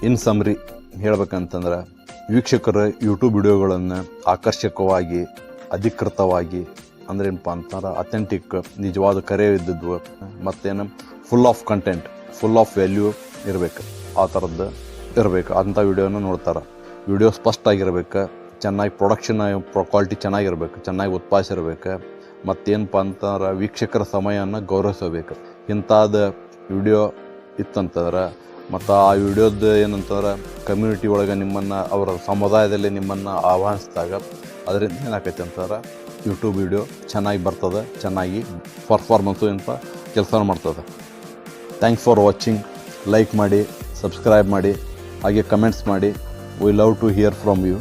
ಇನ್ ಸಮ್ರಿ ಹೇಳ್ಬೇಕಂತಂದ್ರೆ ವೀಕ್ಷಕರ ಯೂಟ್ಯೂಬ್ ವಿಡಿಯೋಗಳನ್ನು ಆಕರ್ಷಕವಾಗಿ ಅಧಿಕೃತವಾಗಿ ಅಂದ್ರೆ ಏನಪ್ಪ ಅಂತಂದ್ರೆ ಅಥೆಂಟಿಕ್ ನಿಜವಾದ ಕರೆ ಇದ್ದದ್ದು ಮತ್ತೇನು full of content full of value ಇರಬೇಕು, ಆ ಥರದ್ದು ಇರಬೇಕು ಅಂಥ ವಿಡಿಯೋನ ನೋಡ್ತಾರೆ. ವಿಡಿಯೋ ಸ್ಪಷ್ಟ ಆಗಿರ್ಬೇಕು, ಚೆನ್ನಾಗಿ ಪ್ರೊಡಕ್ಷನ್ ಕ್ವಾಲಿಟಿ ಚೆನ್ನಾಗಿರ್ಬೇಕು, ಚೆನ್ನಾಗಿ ಉತ್ಪಾದಿಸಿರ್ಬೇಕು, ಮತ್ತೇನಪ್ಪ ಅಂತಂದ್ರೆ ವೀಕ್ಷಕರ ಸಮಯವನ್ನು ಗೌರವಿಸಬೇಕು. ಇಂಥದ್ದು ವಿಡಿಯೋ ಇತ್ತಂತಂದ್ರೆ ಮತ್ತು ಆ ವಿಡಿಯೋದ ಏನಂತಂದ್ರೆ ಕಮ್ಯುನಿಟಿ ಒಳಗೆ ನಿಮ್ಮನ್ನು ಅವರ ಸಮುದಾಯದಲ್ಲಿ ನಿಮ್ಮನ್ನು ಆಹ್ವಾನಿಸಿದಾಗ ಅದರಿಂದ ಏನಾಕೈತೆ ಅಂತಂದ್ರೆ ಯೂಟ್ಯೂಬ್ ವಿಡಿಯೋ ಚೆನ್ನಾಗಿ ಬರ್ತದೆ, ಚೆನ್ನಾಗಿ ಪರ್ಫಾರ್ಮೆನ್ಸು ಏನಪ್ಪ ಕೆಲಸ ಮಾಡ್ತದೆ. Thanks for watching. ಲೈಕ್ ಮಾಡಿ, ಸಬ್ಸ್ಕ್ರೈಬ್ ಮಾಡಿ, ಹಾಗೆ ಕಮೆಂಟ್ಸ್ ಮಾಡಿ. We love to hear from you.